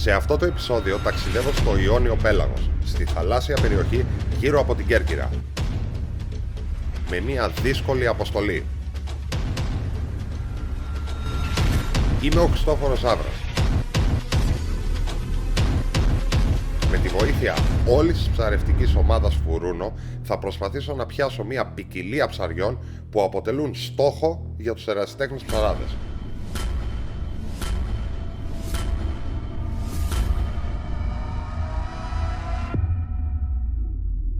Σε αυτό το επεισόδιο ταξιδεύω στο Ιόνιο Πέλαγος, στη θαλάσσια περιοχή γύρω από την Κέρκυρα. Με μια δύσκολη αποστολή. Είμαι ο Χριστόφορος Άβρας. Με τη βοήθεια όλης της ψαρευτικής ομάδας Φουρούνο θα προσπαθήσω να πιάσω μια ποικιλία ψαριών που αποτελούν στόχο για τους ερασιτέχνες ψαράδες.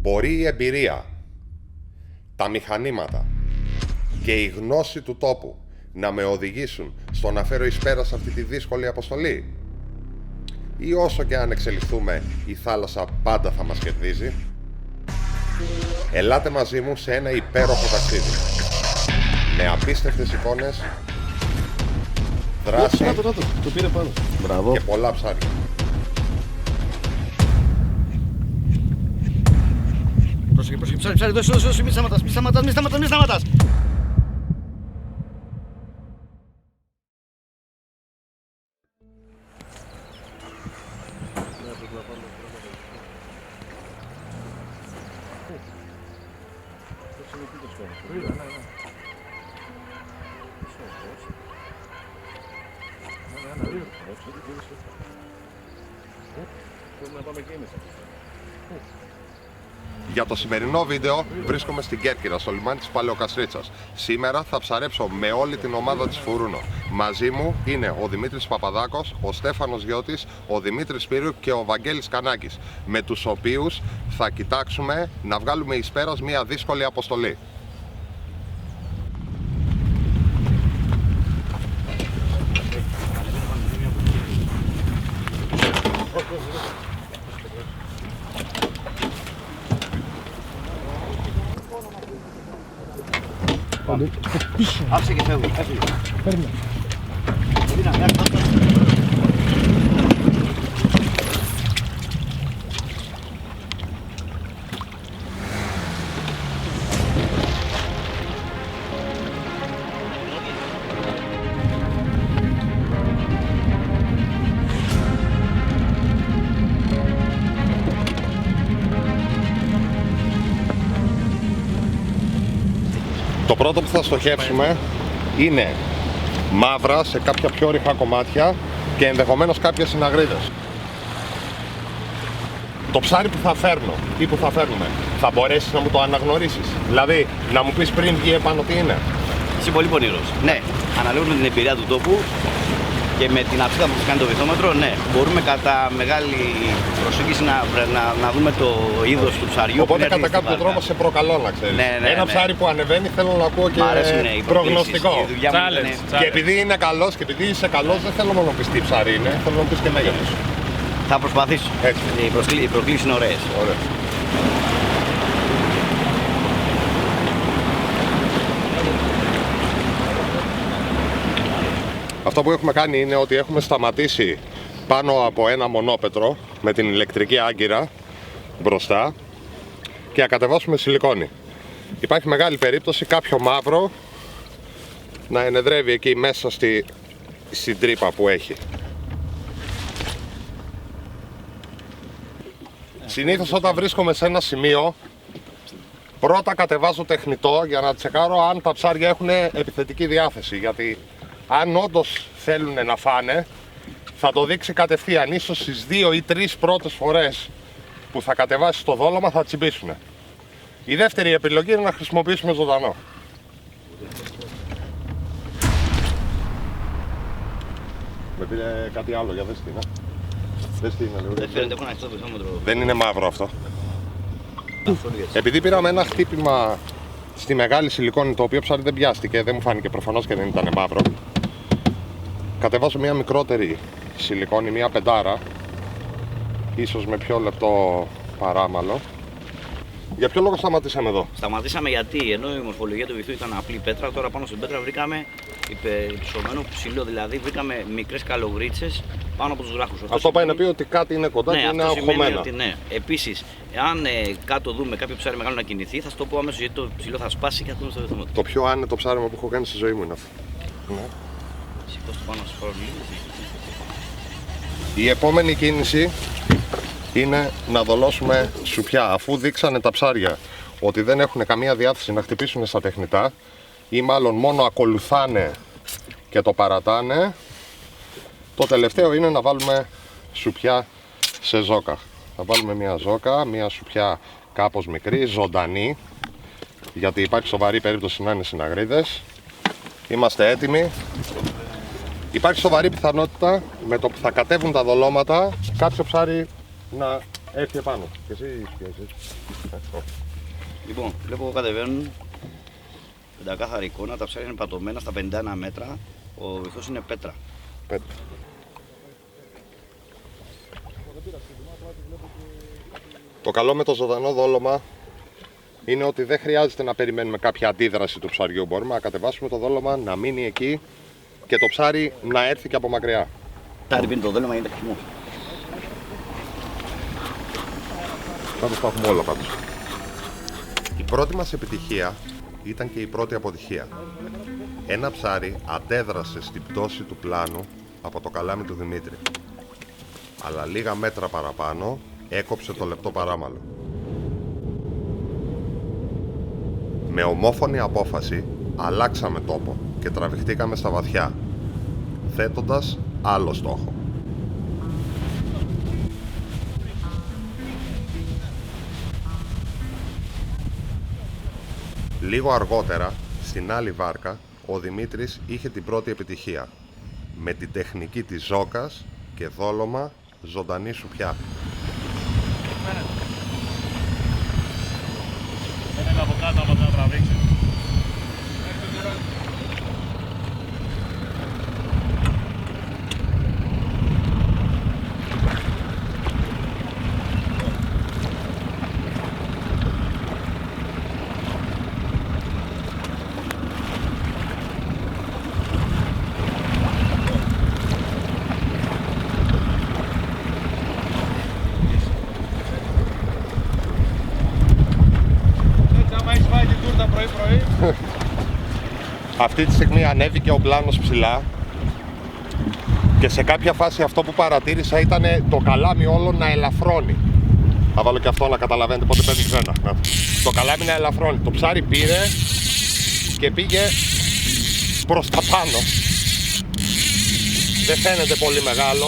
Μπορεί η εμπειρία, τα μηχανήματα και η γνώση του τόπου να με οδηγήσουν στο να φέρω εις πέρα σε αυτή τη δύσκολη αποστολή, ή όσο και αν εξελιχθούμε η θάλασσα πάντα θα μας κερδίζει? Ελάτε μαζί μου σε ένα υπέροχο ταξίδι με απίστευτες εικόνες, δράση το πήρε πάνω. Μπράβο. Και πολλά ψάρια. Πρόσεχε, ψάρι, δώσε, μη σταματάς. Για το σημερινό βίντεο βρίσκομαι στην Κέρκυρα, στο λιμάνι της Παλαιοκαστρίτσας. Σήμερα θα ψαρέψω με όλη την ομάδα της Φουρούνο. Μαζί μου είναι ο Δημήτρης Παπαδάκος, ο Στέφανος Γιώτης, ο Δημήτρης Σπύρου και ο Βαγγέλης Κανάκης, με τους οποίους θα κοιτάξουμε να βγάλουμε εις πέρας μια δύσκολη αποστολή. Άφησε και φεύγω. Παίρνει. Το πρώτο που θα στοχεύσουμε είναι μαύρα σε κάποια πιο ρηχά κομμάτια και ενδεχομένως κάποιες συναγρίδες. Το ψάρι που θα φέρνω ή που θα φέρνουμε, θα μπορέσεις να μου το αναγνωρίσεις? Δηλαδή, να μου πεις πριν βγει επάνω τι είναι? Είσαι πολύ πονηρός. Ναι, αναλόγως με την εμπειρία του τόπου και με την αψίδα που μας κάνει το βυθόμετρο, ναι, μπορούμε κατά μεγάλη προσέγγιση να δούμε το είδος του ψαριού. Οπότε κατά κάποιο τρόπο σε προκαλώ να ξέρεις. Ναι, ένα ψάρι που ανεβαίνει θέλω να ακούω και προγνωστικό. Και επειδή είναι καλός και επειδή είσαι καλός, δεν θέλω μόνο να πεις τι ψάρι είναι, θέλω να πεις και μέγεθος. Θα προσπαθήσω. Έτσι. Οι προκλήσεις είναι ωραίες. Ωραία. Αυτό που έχουμε κάνει είναι ότι έχουμε σταματήσει πάνω από ένα μονόπετρο με την ηλεκτρική άγκυρα μπροστά και να κατεβάσουμε σιλικόνη. Υπάρχει μεγάλη περίπτωση κάποιο μαύρο να ενεδρεύει εκεί μέσα στην τρύπα που έχει. Συνήθως όταν βρίσκομαι σε ένα σημείο, πρώτα κατεβάζω τεχνητό για να τσεκάρω αν τα ψάρια έχουν επιθετική διάθεση, γιατί αν όντως θέλουν να φάνε, θα το δείξει κατευθείαν. Ίσως στις 2 ή 3 πρώτες φορές που θα κατεβάσει το δόλωμα θα τσιμπήσουν. Η δεύτερη επιλογή είναι να χρησιμοποιήσουμε ζωντανό. Με πήρε κάτι άλλο, για δες τι είναι. Δες τι είναι, Δεν φαίνεται, έχω ανοιχτό το βυθόμετρο. Δεν είναι μαύρο αυτό. Επειδή πήραμε ένα χτύπημα στη μεγάλη σιλικόνη, το οποίο ψάρι δεν πιάστηκε, δεν μου φάνηκε προφανώς και δεν ήταν μαύρο, κατεβάζω μια μικρότερη σιλικόνη, μια πεντάρα, ίσως με πιο λεπτό παράμαλο. Για ποιο λόγο σταματήσαμε εδώ? Σταματήσαμε γιατί ενώ η μορφολογία του βυθού ήταν απλή πέτρα, τώρα πάνω στην πέτρα βρήκαμε υψωμένο ψηλό, δηλαδή βρήκαμε μικρές καλογρίτσες πάνω από τους βράχους. Αυτό πάει να πει ότι κάτι είναι κοντά, ναι, και είναι αυτό σημαίνει αγχωμένα. ότι ναι. Επίσης, αν κάτω δούμε κάποιο ψάρι μεγάλο να κινηθεί, θα σου το πω αμέσως, γιατί το ψηλό θα σπάσει και θα δούμε στο βυθό. Το πιο άνετο ψάρεμα που έχω κάνει στη ζωή μου είναι αυτό. Ναι. Σηκώσου το πάνω στο Η επόμενη κίνηση είναι να δολώσουμε σουπιά. Αφού δείξανε τα ψάρια ότι δεν έχουν καμία διάθεση να χτυπήσουν στα τεχνητά ή μάλλον μόνο ακολουθάνε και το παρατάνε, το τελευταίο είναι να βάλουμε σουπιά σε ζόκα. Θα βάλουμε μια ζόκα, μια σουπιά κάπως μικρή, ζωντανή, γιατί υπάρχει σοβαρή περίπτωση να είναι συναγρίδες. Είμαστε έτοιμοι. Υπάρχει σοβαρή πιθανότητα με το που θα κατέβουν τα δολώματα κάποιο ψάρι να έρθει επάνω. Και εσύ, Λοιπόν, βλέπω κατεβαίνουν πεντακάθαρη εικόνα, τα ψάρια είναι πατωμένα στα 51 μέτρα, ο βυθός είναι πέτρα. Το καλό με το ζωντανό δόλωμα είναι ότι δεν χρειάζεται να περιμένουμε κάποια αντίδραση του ψαριού. Μπορούμε να κατεβάσουμε το δόλωμα, να μείνει εκεί και το ψάρι να έρθει και από μακριά. Ψάρι πίνει το δόλωμα, γίνεται χυμός. Πάντως τα έχουμε όλα πάντως. Η πρώτη μας επιτυχία ήταν και η πρώτη αποτυχία. Ένα ψάρι αντέδρασε στην πτώση του πλάνου από το καλάμι του Δημήτρη. Αλλά λίγα μέτρα παραπάνω έκοψε το λεπτό παράμαλο. Με ομόφωνη απόφαση αλλάξαμε τόπο και τραβηχτήκαμε στα βαθιά, θέτοντας άλλο στόχο. Λίγο αργότερα, στην άλλη βάρκα, ο Δημήτρης είχε την πρώτη επιτυχία, με την τεχνική της ζόκας και δόλωμα ζωντανή σουπιά. Είναι από κάτω από να τραβήξει. Αυτή τη στιγμή ανέβηκε ο πλάνος ψηλά και σε κάποια φάση αυτό που παρατήρησα ήταν το καλάμι όλο να ελαφρώνει. Θα βάλω και αυτό να καταλαβαίνετε πότε παίρνει ξένα. Το καλάμι να ελαφρώνει. Το ψάρι πήρε και πήγε προς τα πάνω. Δεν φαίνεται πολύ μεγάλο,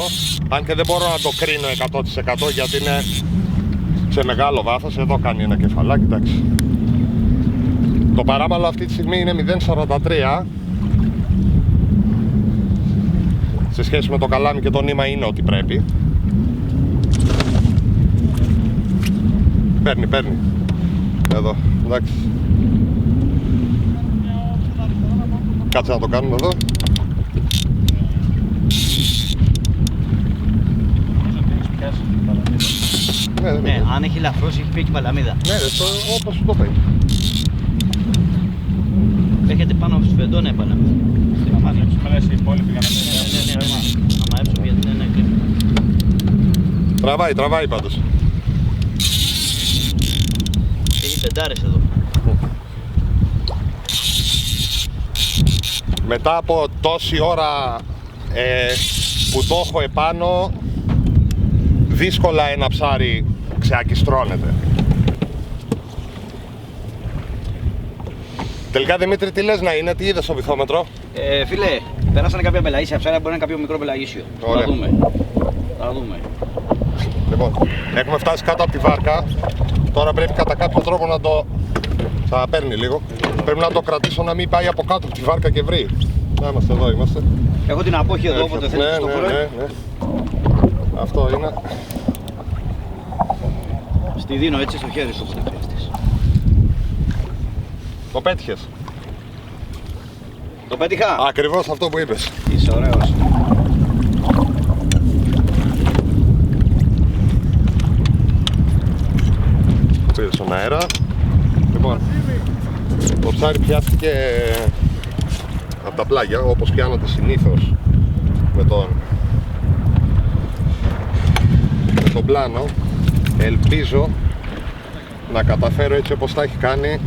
αν και δεν μπορώ να το κρίνω 100% γιατί είναι σε μεγάλο βάθος. Εδώ κάνει ένα κεφαλάκι, εντάξει. Το παράμαλο αυτή τη στιγμή είναι 0,43. Σε σχέση με το καλάμι και το νήμα είναι ό,τι πρέπει. Παίρνει. Εδώ, εντάξει. Κάτσε να το κάνουμε εδώ. Ναι, αν έχει λαφρώσει, έχει πει και παλαμίδα. Ναι, όπως σου το πει. Έρχεται πάνω από τους φεντόνια παλαμίδα. Αν έψουμε λες οι υπόλοιποι για να μην Ναι, άμα έψουμε γιατί δεν είναι κλείνει. Τραβάει πάντως. Έχει πεντάρες εδώ. Μετά από τόση ώρα που το έχω επάνω, δύσκολα ένα ψάρι ξεακιστρώνεται. Τελικά Δημήτρη, τι λες να είναι, τι είδες στο βυθόμετρο? Φίλε, περάσανε κάποια πελαγίσια ψάρια, μπορεί να είναι κάποιο μικρό πελαγίσιο. Ωραία. Θα δούμε. Λοιπόν, έχουμε φτάσει κάτω από τη βάρκα. Τώρα πρέπει κατά κάποιο τρόπο να το... Θα παίρνει λίγο. Πρέπει να το κρατήσω να μην πάει από κάτω από τη βάρκα και βρει. Να είμαστε εδώ, είμαστε. Έχω την απόχη εδώ, όποτε θέλεις στο χώρο. Ναι. Αυτό είναι. Στη δίνω έτσι στο χέρι σου, όποτε χρειαστείς. Το πέτυχες? Το πέτυχα! Ακριβώς αυτό που είπες. Είσαι ωραίος. Πήρε στον αέρα. Λοιπόν, το ψάρι πιάστηκε από τα πλάγια, όπως πιάνονται συνήθως με τον πλάνο. Ελπίζω να καταφέρω έτσι όπως τα έχει κάνει.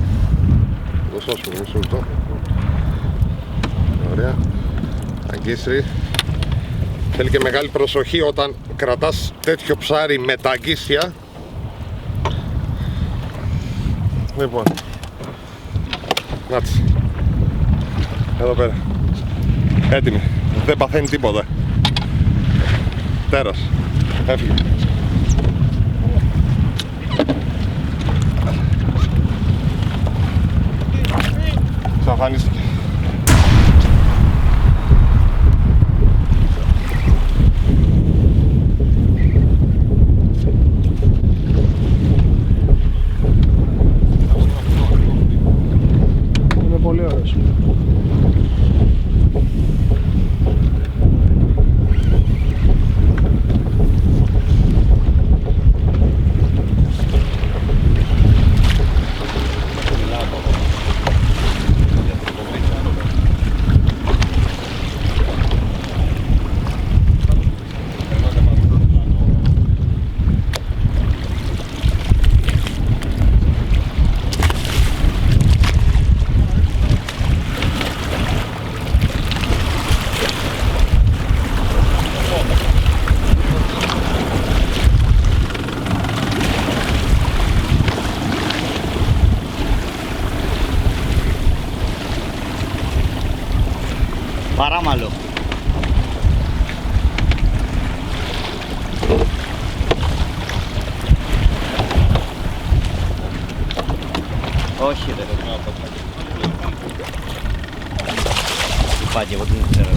Το σώσουμε μισό λεπτό. Ωραία. Αγκίστρι. Θέλει και μεγάλη προσοχή όταν κρατάς τέτοιο ψάρι με τα αγκίσια. Λοιπόν, νάτσε. Εδώ πέρα. Έτοιμη. Δεν παθαίνει τίποτα. Τέρας. Έφυγε. Ξαφανίστηκε. Είναι πολύ ωραίος. Παράμαλο. Όχι ρε. Υπάρχει, εγώ δεν ξέρω.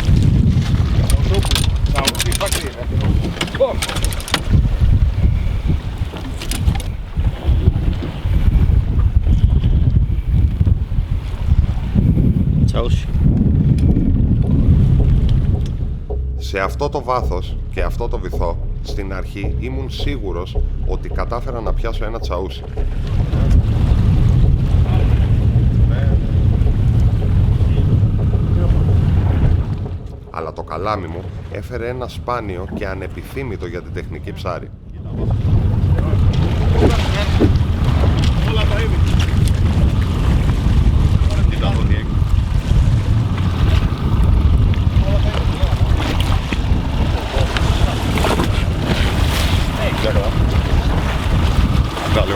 Τσαούσι. Σε αυτό το βάθος και αυτό το βυθό, στην αρχή ήμουν σίγουρος ότι κατάφερα να πιάσω ένα τσαούσι. Αλλά το καλάμι μου έφερε ένα σπάνιο και ανεπιθύμητο για την τεχνική ψάρι. Όλα τα είδη. Καλό.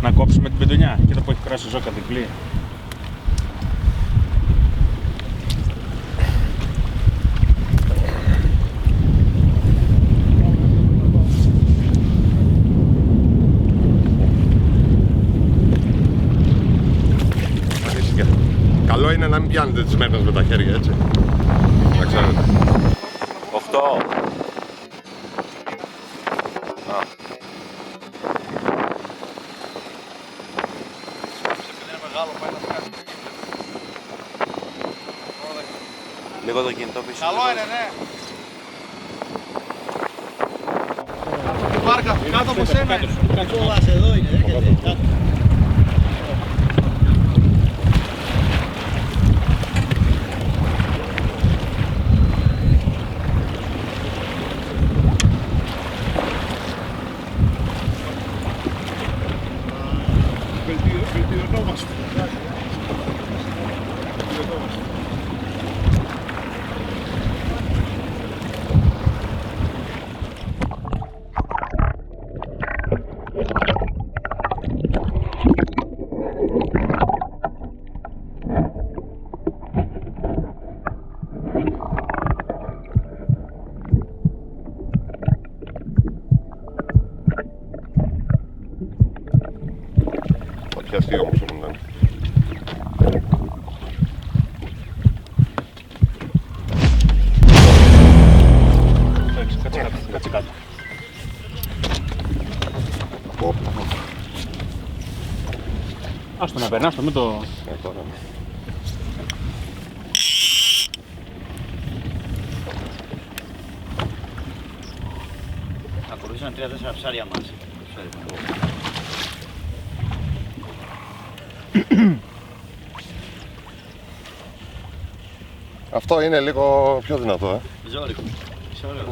Να κόψουμε την πεντονιά. Κοίτα που έχει κράσει ζώκα διπλή. Καλό είναι να μην πιάνετε τις μέρες με τα χέρια, έτσι. Να ξέρετε. 8. Λίγο το κινητό πίσω. Καλό είναι, ναι. Βάρκα, κάτω από σένα. Κόβας εδώ είναι, έρχεται. Κάτω. Βελτιωνόμαστε. Θα πιαστεί όμως ήμουν. Κάτσε κάτω. Άστο να περνάς, το μην το... Τώρα. Ακολουθήσαν 3-4 ψάρια μας. Αυτό είναι λίγο πιο δυνατό, Ζόρικο. Ωραίο.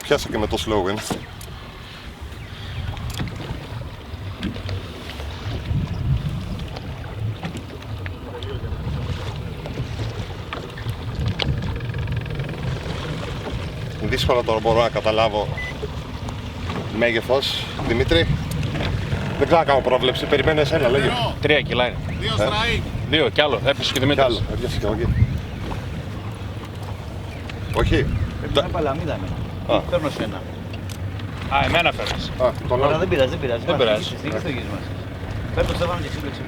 Πιάσα και με το slow wind. Δύσκολα τώρα μπορώ να καταλάβω μέγεθος, Δημήτρη. Δεν ξέρω να κάνω πρόβλεψη, περιμένω εσένα, λέγε. 3 κιλά είναι. 2 στράι. 2 κι άλλο, έπεσε και Κι Δημήτρης. άλλο, έπιασε και εκεί. Όχι. Είναι παλαμίδα εμένα. Α. Παίρνω σε ένα. Α, εμένα φέρνεις. Α, τον Ωραία, άλλο. δεν πειράζει, δεν πειράζει. Δεν πειράζει. Στείλει το γύρισμα σας. Παίρνω Στέφανο και σύμπλεξε.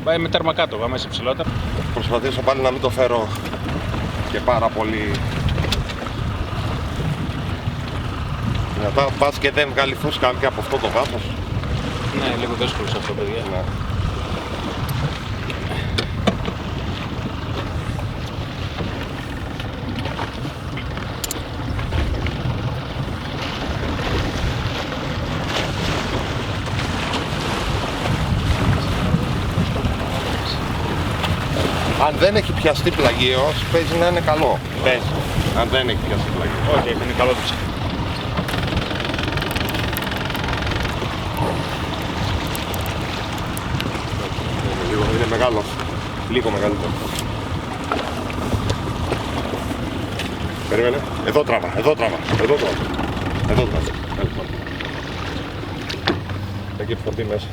Πάει με τέρμα κάτω, πάμε σε ψηλότερα. Προσπαθήσω πάλι να μην το φέρω και πάρα πολύ δυνατά. Πας και δεν βγάλει φούσκα και από αυτό το βάθος. Ναι, λίγο δύσκολο σε αυτό, παιδιά. Ναι. Αν δεν έχει πιαστεί πλαγίος, παίζει να είναι καλό. Παίζει. Αν δεν έχει πιαστεί πλαγίος. Όχι, είναι καλό το ψυχή. Είναι μεγάλο. Λίγο μεγαλύτερο. Περίμενε. Εδώ τράβα, εδώ τράβα, εδώ τράβα. Εδώ τράβα. Εκεί που θα μπει μέσα.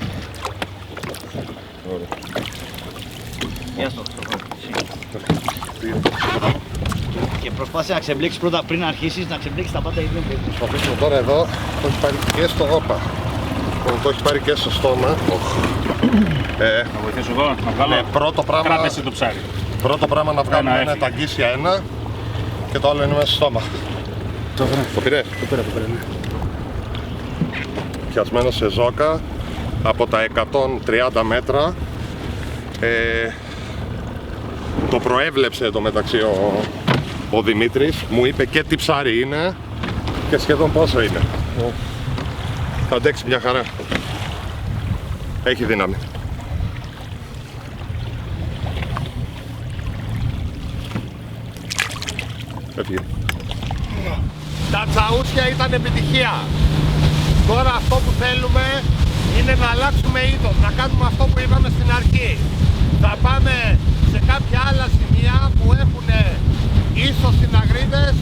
Ωραία. Γεια σου. Και προσπάθησε να ξεμπλέξεις πρώτα πριν αρχίσεις, να ξεμπλέξεις τα πάντα ίδια. Προσπαθήσουμε τώρα εδώ, το έχει πάρει και στο όπα. Το έχει πάρει και στο στόμα. Να βοηθήσω εδώ, να βγάλω. Ναι, πρώτο πράγμα, Κράτησε το ψάρι. πρώτο πράγμα να βγάλουμε Ένα είναι έφυγε. τα αγκίσια ένα και το άλλο είναι μέσα στο στόμα. Το πήρε. Το πήρα, ναι. Πιασμένο σε ζόκα από τα 130 μέτρα. Το προέβλεψε το μεταξύ ο Δημήτρης, μου είπε και τι ψάρι είναι και σχεδόν πόσο είναι. Θα αντέξει μια χαρά. Έχει δύναμη. Έφυγε. Τα τσαούσια ήταν επιτυχία. Τώρα αυτό που θέλουμε είναι να αλλάξουμε είδος, να κάνουμε αυτό που είπαμε στην αρχή. Θα πάμε σε κάποια άλλα σημεία που έχουν ίσως συναγρίδες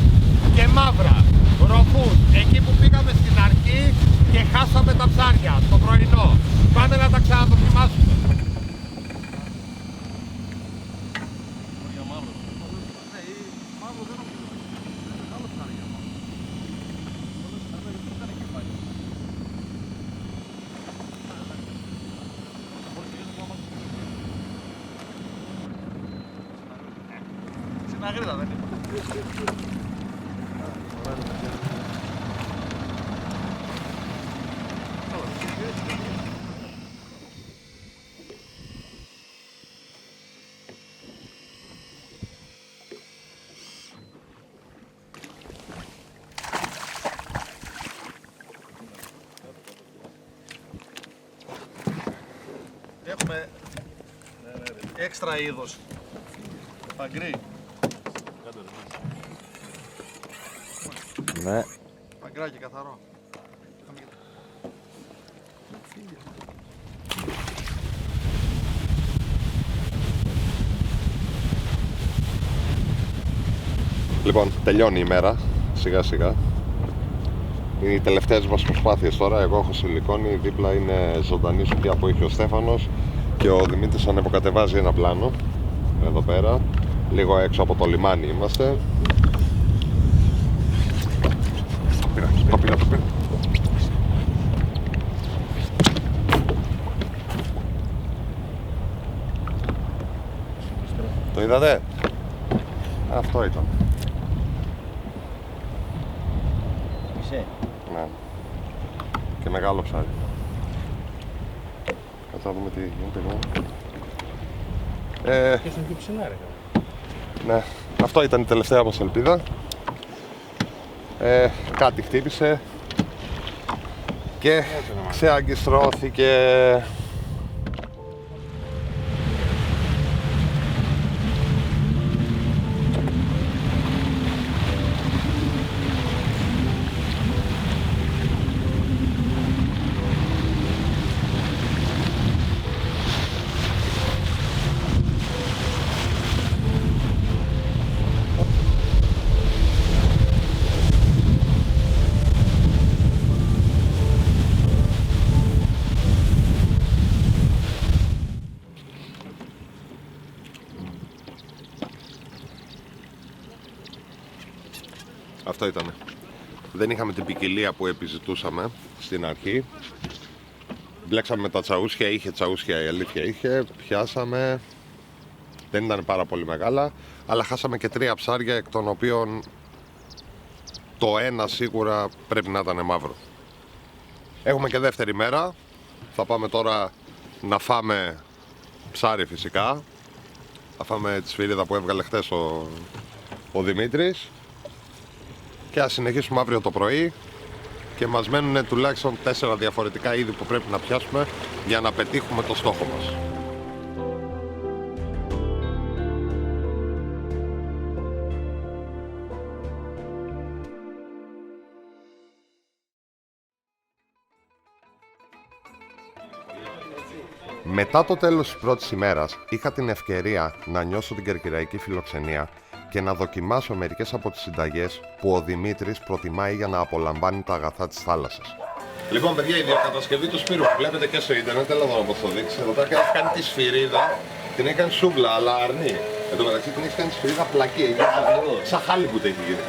και μαύρα, ροφούς, εκεί που πήγαμε στην αρχή και χάσαμε τα ψάρια το πρωινό. Πάμε να τα ξαναδοκιμάσουμε. Συναγρίδα δεν είναι. Έχουμε έξτρα είδος. Παγκρί. Ναι. Παγκράκι καθαρό. Λοιπόν, τελειώνει η μέρα, σιγά σιγά. Είναι οι τελευταίες μας προσπάθειες τώρα. Εγώ έχω σιλικόνη, δίπλα είναι ζωντανή σουπιά που έχει ο Στέφανος και ο Δημήτρης ανεβοκατεβάζει ένα πλάνο εδώ πέρα, λίγο έξω από το λιμάνι είμαστε. Το πήρα. Το είδατε? Αυτό ήταν. Μισέ. Ναι. Και μεγάλο ψάρι. Κάτσε να δούμε τι γίνεται εδώ. Ποιος είναι πιο ψηλά, ρε. Ναι. Αυτό ήταν η τελευταία μας ελπίδα. κάτι χτύπησε και ξεαγκιστρώθηκε. Αυτό ήτανε. Δεν είχαμε την ποικιλία που επιζητούσαμε στην αρχή. Μπλέξαμε με τα τσαούσια, είχε τσαούσια, η αλήθεια είχε. Πιάσαμε. Δεν ήταν πάρα πολύ μεγάλα, αλλά χάσαμε και 3 ψάρια, εκ των οποίων το ένα σίγουρα πρέπει να ήταν μαύρο. Έχουμε και δεύτερη μέρα. Θα πάμε τώρα να φάμε ψάρι φυσικά. Θα φάμε τη σφυρίδα που έβγαλε χτες ο Δημήτρης. Και ας συνεχίσουμε αύριο το πρωί και μας μένουν τουλάχιστον 4 διαφορετικά είδη που πρέπει να πιάσουμε για να πετύχουμε το στόχο μας. Μετά το τέλος της πρώτης ημέρας είχα την ευκαιρία να νιώσω την κερκυραϊκή φιλοξενία και να δοκιμάσω μερικές από τις συνταγές που ο Δημήτρης προτιμάει για να απολαμβάνει τα αγαθά της θάλασσας. Λοιπόν, παιδιά, η διακατασκευή του Σπύρου που βλέπετε και στο ίντερνετ, έλα εδώ να πω το δείξει. Εδώ πέρα έχει κάνει τη σφυρίδα, την έχει κάνει σούβλα, αλλά αρνή. Εν τω μεταξύ την έχει κάνει σφυρίδα πλακή, σαν χάλιμπουντ έχει γίνει.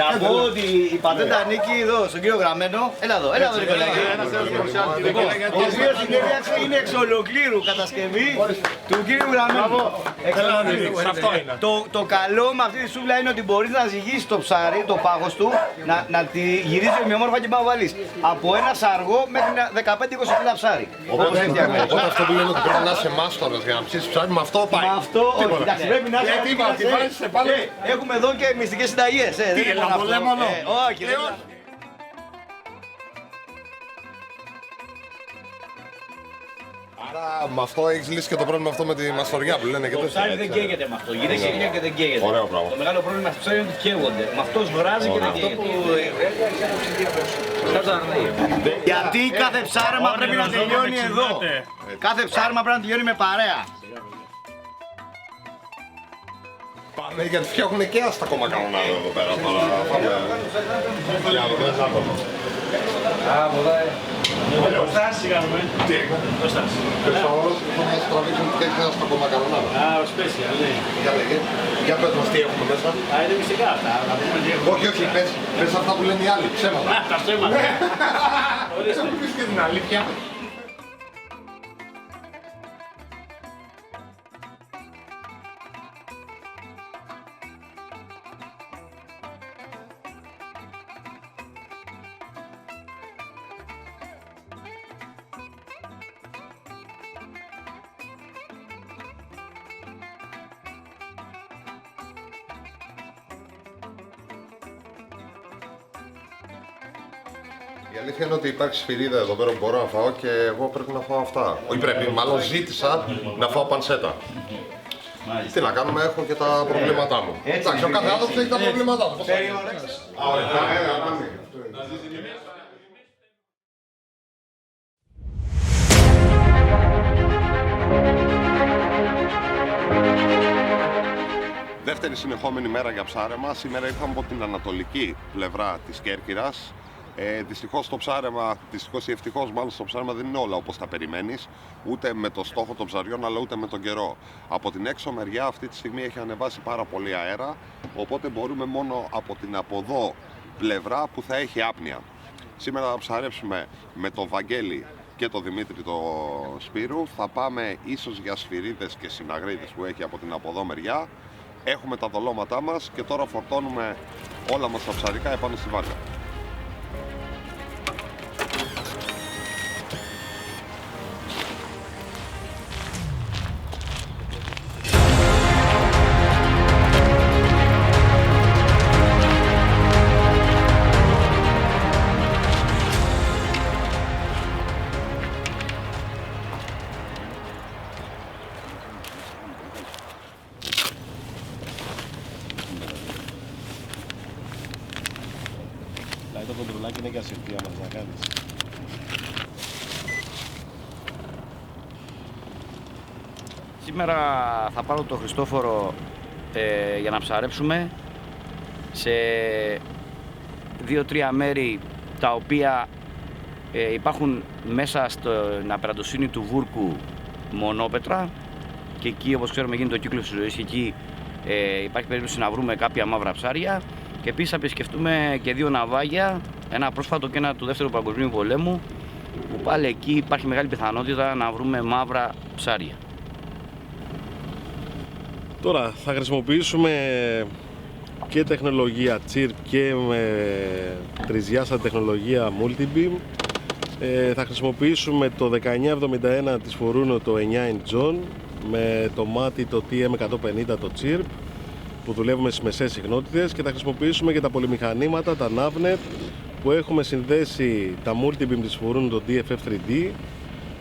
Να πω ότι η πατέντα ανήκει εδώ, στον κύριο Γραμμένο. Έλα εδώ, Νικολάκη. Ο οποίος συνέβιαξε είναι εξ ολοκλήρου κατασκευή του κύριου Γραμμένου. Το καλό με αυτή τη σούβλα είναι ότι μπορείς να ζυγίσεις το ψάρι, το πάγος του, να τη γυρίζει ομοιόμορφα και να βάλεις από ένα σαργό μέχρι 15-20 κιλά ψάρι. Οπότε αυτό που λένε ότι πρέπει να είσαι μάστορας για να ψήσεις ψάρι, με αυτό πάει. Με αυτό, όχι, εντάξει, πρέπει να είσαι. Έχουμε εδώ και μυστικές συνταγές. Τι, ελαβολέμονο. Όχι, Άρα με αυτό έχεις λύσει και το πρόβλημα αυτό με τη μαστοριά που λένε και το ψάρι δεν καίγεται με αυτό. Γίνεται χίλια και δεν καίγεται. Ωραίο πράγμα. Το μεγάλο πρόβλημα στο ψάρι είναι ότι καίγονται. Με αυτό σβράζει και δεν καίγεται. Γιατί κάθε ψάρεμα πρέπει να τελειώνει εδώ. Κάθε ψάρεμα πρέπει να τελειώνει με παρέα. Πάμε γιατί φτιάχνουν και άστα ακόμα κανονάδο εδώ πέρα τώρα. Κωστάς σιγάρουμε. Τι έκανε? Κωστάς. Όλος θα μας τραβήξουν και έχεις άστα ακόμα κανονάδο. Α, ο special, ναι. Για λέγε. Για πες μας τι έχουμε μέσα. Α, είναι μυστικά αυτά. Να πούμε τι έχουμε. Όχι, όχι, πες αυτά που λένε οι άλλοι, ψέματα. Τα ψέματα. Θα μου πεις και την αλήθεια. Η αλήθεια είναι ότι υπάρχει σφυρίδα εδώ πέρα που μπορώ να φάω και εγώ πρέπει να φάω αυτά. Όχι πρέπει, μάλλον ζήτησα να φάω πανσέτα. Τι να κάνουμε, έχω και τα προβλήματά μου. Εντάξει, ο κάθε άνθρωπος έχει τα προβλήματά του. Δεύτερη συνεχόμενη μέρα για ψάρεμα. Σήμερα ήρθαμε από την ανατολική πλευρά της Κέρκυρας. Δυστυχώς το ψάρεμα, δυστυχώς ή ευτυχώς μάλλον στο ψάρεμα δεν είναι όλα όπως τα περιμένεις, ούτε με το στόχο των ψαριών αλλά ούτε με τον καιρό. Από την έξω μεριά αυτή τη στιγμή έχει ανεβάσει πάρα πολύ αέρα, οπότε μπορούμε μόνο από την από εδώ πλευρά που θα έχει άπνοια. Σήμερα θα ψαρέψουμε με το Βαγγέλη και το Δημήτρη το Σπύρου, θα πάμε ίσως για σφυρίδες και συναγρίδες που έχει από την από εδώ μεριά. Έχουμε τα δολώματά μας και τώρα φορτώνουμε όλα μας τα ψαρικά επάνω στη βάρκα. Είναι και ασυρτία μας να κάνεις. Σήμερα θα πάρω το Χριστόφορο για να ψαρέψουμε σε 2-3 μέρη τα οποία υπάρχουν μέσα στην απεραντοσύνη του Βούρκου μονόπετρα και εκεί, όπως ξέρουμε, γίνεται ο κύκλος της ζωής και εκεί υπάρχει περίπτωση να βρούμε κάποια μαύρα ψάρια και επίσης θα επισκεφτούμε και 2 ναυάγια, ένα πρόσφατο και ένα του Δεύτερου Παγκοσμίου Πολέμου, που πάλι εκεί υπάρχει μεγάλη πιθανότητα να βρούμε μαύρα ψάρια. Τώρα θα χρησιμοποιήσουμε και τεχνολογία CHIRP και με τρισδιάστατη τεχνολογία Multibeam. Θα χρησιμοποιήσουμε το 1971 της Furuno το 9 inch John με το μάτι το TM150 το CHIRP που δουλεύουμε στις μεσαίες συχνότητες και θα χρησιμοποιήσουμε και τα πολυμηχανήματα, τα Navnet που έχουμε συνδέσει τα Multibeam της Furuno το DFF3D.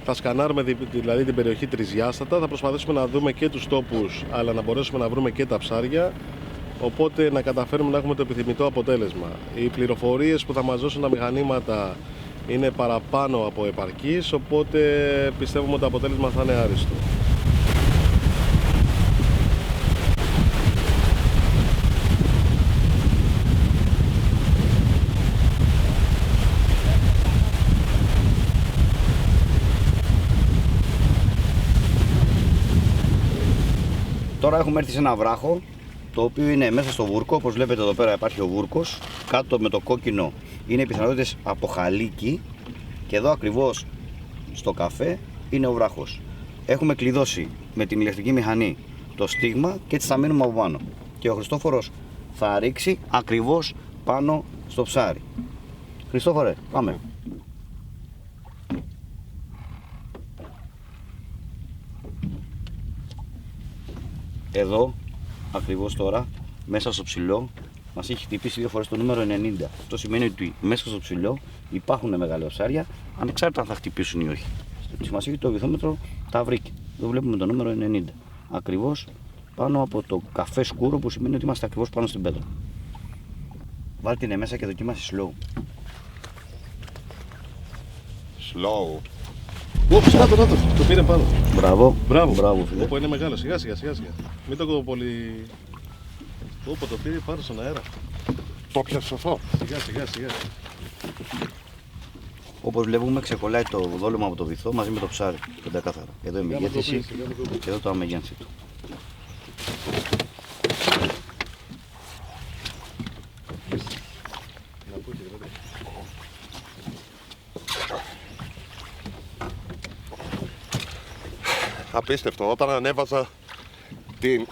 Θα σκανάρουμε δηλαδή την περιοχή τρισδιάστατα, θα προσπαθήσουμε να δούμε και τους τόπους αλλά να μπορέσουμε να βρούμε και τα ψάρια, οπότε να καταφέρουμε να έχουμε το επιθυμητό αποτέλεσμα. Οι πληροφορίες που θα μας δώσουν τα μηχανήματα είναι παραπάνω από επαρκείς, οπότε πιστεύουμε ότι το αποτέλεσμα θα είναι άριστο. Τώρα έχουμε έρθει σε ένα βράχο, το οποίο είναι μέσα στο βούρκο. Όπως βλέπετε εδώ πέρα υπάρχει ο βούρκος. Κάτω με το κόκκινο είναι οι πιθανότητες από χαλίκι. Και εδώ ακριβώς στο καφέ είναι ο βράχος. Έχουμε κλειδώσει με την ηλεκτρική μηχανή το στίγμα και έτσι θα μείνουμε από πάνω. Και ο Χριστόφορος θα ρίξει ακριβώς πάνω στο ψάρι. Χριστόφορε, πάμε. Εδώ, ακριβώς τώρα, μέσα στο ψηλό, μας έχει χτυπήσει 2 φορές το νούμερο 90. Αυτό σημαίνει ότι μέσα στο ψηλό υπάρχουν μεγάλα ψάρια, ανεξάρτητα αν θα χτυπήσουν ή όχι. Στη σημασία το βυθόμετρο τα βρήκε. Εδώ βλέπουμε το νούμερο 90. Ακριβώς πάνω από το καφέ σκούρο, που σημαίνει ότι είμαστε ακριβώς πάνω στην πέτρα. Βάλτε την μέσα και δοκίμασε slow. Slow. Όπς, κάτω, το πήρε πάνω. Μπράβο. Μπράβο, φίλε. Όπο είναι μεγάλο, σιγά. Μην το πολύ... Όπο το πήρε πάνω στον αέρα. Το πιάσε αυτό. Σιγά. Όπως βλέπουμε, ξεκολλάει το δόλωμα από το βυθό μαζί με το ψάρι. Πεντακάθαρα. Εδώ η μεγέθυνση και εδώ το αμεγένση του. Απίστευτο, όταν ανέβαζα την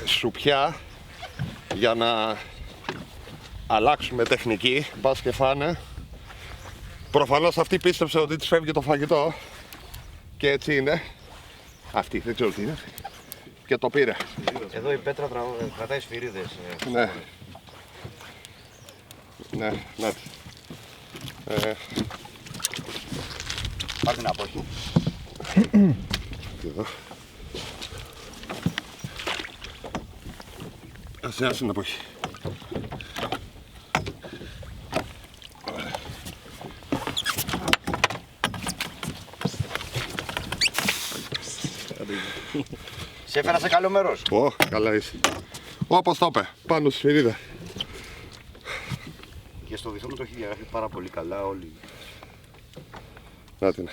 σουπιά για να αλλάξουμε τεχνική, μπας και φάνε, προφανώς αυτή πίστεψε ότι της φεύγει το φαγητό και έτσι είναι. Αυτή, δεν ξέρω τι είναι, και το πήρε. Εδώ η πέτρα κρατάει σφυρίδες. Ναι. Πάρ' την απόχη. Εδώ. Άσε να απόχη. Σε έφερα σε καλό μέρος. Ω, καλά είσαι. Όπως το είπε, πάνω στη σφυρίδα. Και στο βυθό μου το έχει διαγραφεί πάρα πολύ καλά όλοι. Να την.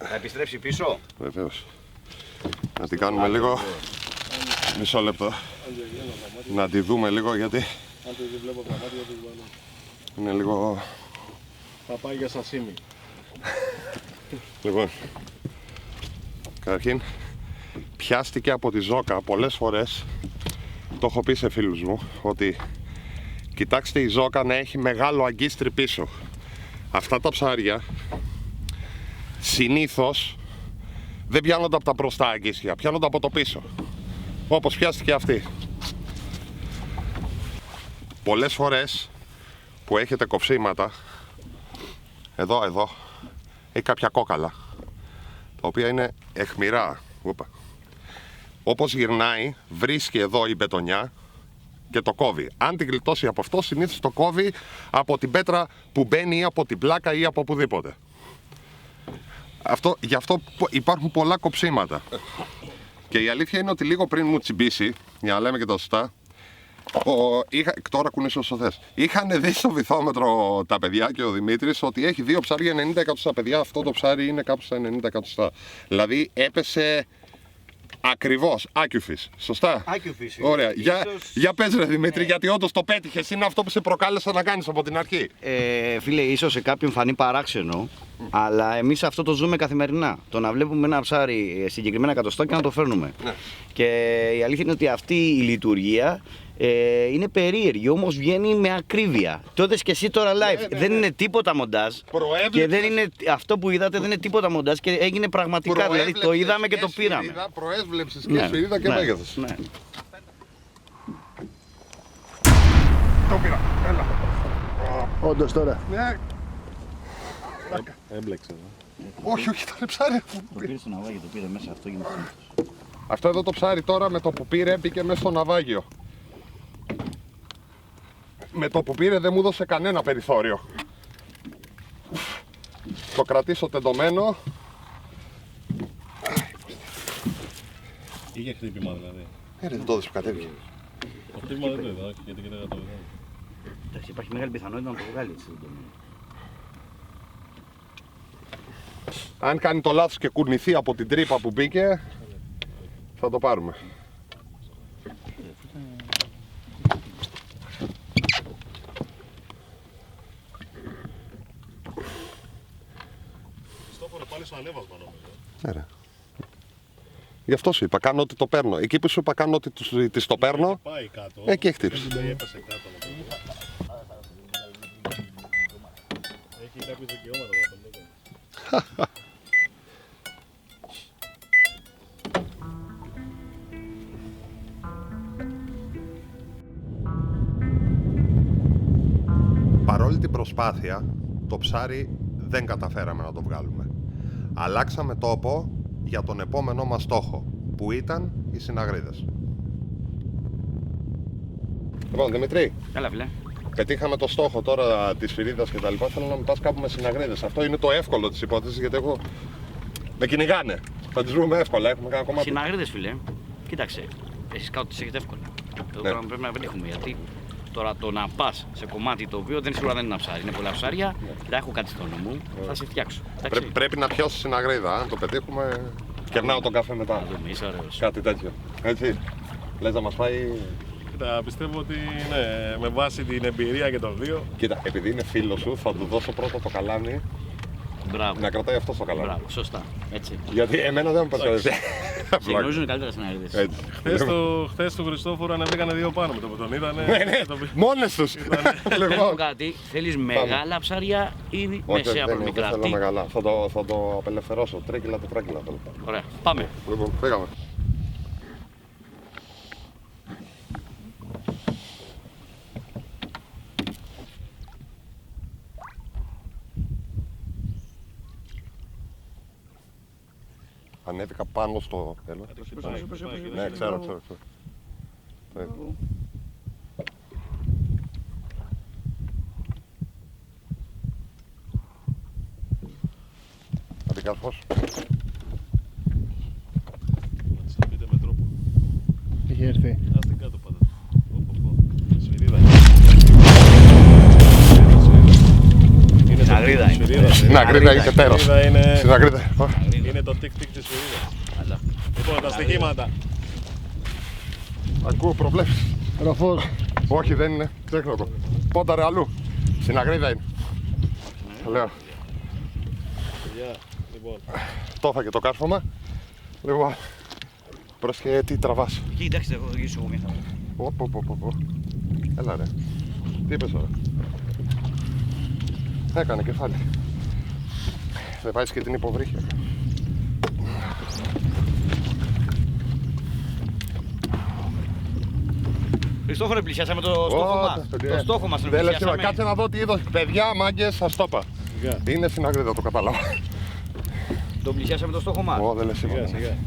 Θα επιστρέψει πίσω. Βεβαίως. Να την κάνουμε λίγο. Μισό λεπτό. Να τη δούμε λίγο γιατί Αν το δεν βλέπω τα μάτια του βάλω. είναι λίγο. Θα πάει για σασίμι. Λοιπόν, καταρχήν πιάστηκε από τη ζόκα πολλές φορές. Το έχω πει σε φίλους μου ότι κοιτάξτε η ζόκα να έχει μεγάλο αγκίστρι πίσω. Αυτά τα ψάρια συνήθως δεν πιάνονται από τα μπροστά αγκίστρια, πιάνονται από το πίσω. Όπως πιάστηκε αυτή. Πολλές φορές που έχετε κοψίματα, εδώ, έχει κάποια κόκαλα, τα οποία είναι αιχμηρά. Ούπα. όπως γυρνάει, βρίσκει εδώ η μπετονιά και το κόβει. Αν την γλιτώσει από αυτό, συνήθως το κόβει από την πέτρα που μπαίνει ή από την πλάκα ή από οπουδήποτε. Γι' αυτό υπάρχουν πολλά κοψίματα. Και η αλήθεια είναι ότι λίγο πριν μου τσιμπήσει, για να λέμε και τα σωστά, τώρα κουνήσω όσο θες. Είχαν δει στο βυθόμετρο τα παιδιά και ο Δημήτρης ότι έχει 2 ψάρια 90 εκατοστά. Παιδιά, αυτό το ψάρι είναι κάπου στα 90 εκατοστά. Δηλαδή έπεσε ακριβώς, άκιουφις. Σωστά. Άκιουφις. Ωραία. Για πες ρε Δημήτρη, γιατί όντως το πέτυχες. Είναι αυτό που σε προκάλεσα να κάνεις από την αρχή. Φίλε, ίσως σε κάποιον φανεί παράξενο, αλλά εμείς αυτό το ζούμε καθημερινά. Το να βλέπουμε ένα ψάρι συγκεκριμένα εκατοστά και να το φέρνουμε. Ναι. Και η αλήθεια είναι ότι αυτή η λειτουργία είναι περίεργη, όμως βγαίνει με ακρίβεια. Το είδες και εσύ τώρα live. Δεν είναι τίποτα μοντάζ. Και δεν είναι, αυτό που είδατε δεν είναι τίποτα μοντάζ και έγινε πραγματικά. Δηλαδή το είδαμε και το πήραμε. Προέβλεψες και σφυρίδα και μέγεθος. Ναι. Το πήρα. Έλα. Όντως τώρα. Ναι. Έμπλεξε. Όχι, ήταν ψάρι. Το πήρε στο ναυάγιο, το πήρε μέσα, αυτό γίνεται συνήθως. Αυτό εδώ το ψάρι τώρα με το που πήρε μπήκε μέσα στο ναυάγιο. Με το που πήρε δεν μου έδωσε κανένα περιθώριο. Το κρατήσω τεντωμένο. Είχε χτύπημα δηλαδή. Δεν το έδωσε που κατέβηκε. Το χτύπημα δεν το είδα, όχι, γιατί και δεν το είδα. Εντάξει, υπάρχει μεγάλη πιθανότητα να το βγάλει έτσι. Αν κάνει το λάθος και κουνηθεί από την τρύπα που μπήκε, θα το πάρουμε. Χριστόφορε, πάλι στο ανέβασμα νομίζω. Ναι, ρε. Γι' αυτό σου είπα, κάνω ότι το παίρνω. Εκεί που σου είπα, κάνω ότι της το παίρνω, Πάει κάτω. εκεί χτύπησε. Δεν έπεσε κάτω. Έχει κάποια δικαιώματα από αυτό. Παρόλη την προσπάθεια, το ψάρι δεν καταφέραμε να το βγάλουμε. Αλλάξαμε τόπο για τον επόμενό μας στόχο, που ήταν οι συναγρίδες. Λοιπόν, Δημητρή, Έλα, φίλε. πετύχαμε το στόχο τώρα της σφυρίδας και τα λοιπά. Θέλω να μου πας κάπου με συναγρίδες. Αυτό είναι το εύκολο της υπόθεσης, γιατί εγώ με κυνηγάνε. Θα τις βρούμε εύκολα, έχουμε κανένα κομμάτι. Συναγρίδες, φίλε. Κοίταξε, εσείς κάτω τις έχετε εύκολα. Εδώ Ναι. τώρα πρέπει να πετύχουμε, γιατί τώρα το να πας σε κομμάτι το οποίο σίγουρα δεν είναι ένα ψάρι, είναι πολλά ψάρια, τα έχω κάτι στο νου μου, θα σε φτιάξω. Εντάξει. Πρέπει να πιώσει συναγρίδα. Αν το πετύχουμε, κερνάω τον καφέ μετά. Θα δούμε, είσαι ωραίος. Κάτι τέτοιο. Έτσι. Λες να μας πάει. Κοίτα, πιστεύω ότι ναι, με βάση την εμπειρία και των δύο. Κοίτα, επειδή είναι φίλος σου, θα του δώσω πρώτα το καλάμι Μπράβο. να κρατάει αυτό το καλάμι. Μπράβο, σωστά. Έτσι. Γιατί εμένα δεν μου πασχολεί. Σε γνωρίζουν καλύτερα συναγρίδες. Έτσι. Χθες του Χριστόφορου ανεβήκανε 2 πάνω με το που τον είδανε. Ναι, ναι, μόνες τους. Να πω Λοιπόν, κάτι, θέλεις μεγάλα ψάρια ή όχι, μεσαία δεν προς μικρά? θέλω Τι? μεγάλα. Θα το απελευθερώσω. 3 κιλά, 4 κιλά θέλω. Ωραία, πάμε. Λοιπόν, φύγαμε. Ανέβηκα πάνω στο... Έλα. Ναι, ξέρω. Το είδα. Αντικάρφος. Να σας πείτε με τρόπο. Έχει έρθει. Άστε κάτω πάντα. Σφυρίδα. Συναγρίδα είναι. Συναγρίδα είσαι τέρος. Συναγρίδα. Είναι το τικ-τικ της σφυρίδας. Αλλά. Λοιπόν, τα στοιχήματα. Ακούω προβλέψεις. Ροφός. Όχι, δεν είναι. Ξέχνω το. Πόνταρε αλλού. Συναγρίδα είναι. Λέω. Παιδιά, λοιπόν. Το έφαγε το κάρφωμα. Λοιπόν. Πρόσχε, τι τραβάς. Κοίταξε, εγώ θα γυρίσω εγώ μια χαρά. Έλα ρε. Τι είπες τώρα. Έκανε κεφάλι. Δεν βάζεις και την υποβρύχια. Χριστόφορε, πλησιάσαμε το στόχο μας. Το στόχο μας, Δεν λες τίποτα. πλησιάσαμε. Κάτσε να δω τι είδος. Παιδιά, μάγκες, σας το είπα. Είναι συναγρίδα, το κατάλαβα. Το πλησιάσαμε το στόχο μας. Ω, δεν λες Σιγά, τίποτα. σιγά.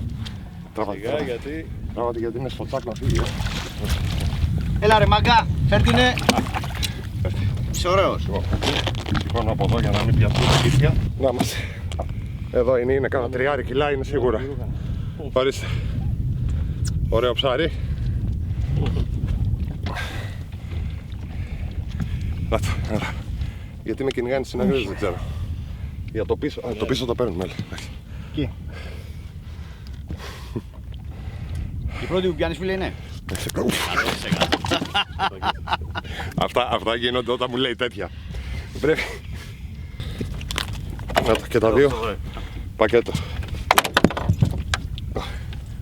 Τραβά. Σιγά, γιατί Πράγματι γιατί είναι στο τσάκ να φύγει. Έλα ρε μαγκά, φέρτηνε. Είσαι ωραίος. Σηκώνω από εδώ για να μην πιαστούν τα πίθια. Να είμαστε. Εδώ είναι κάνα 3 κιλά είναι σίγουρα. Ορίστε. Ωραίο ψάρι. Να το, έλα. Γιατί με κυνηγάνε στις συναγρίδες δεν ξέρω. Για το πίσω, το πίσω το παίρνουμε. Εκεί. Η πρώτη που πιάνεις φίλε είναι. Αυτά γίνονται όταν μου λέει τέτοια. Πρέπει. Να το και τα δύο. Πακέτο.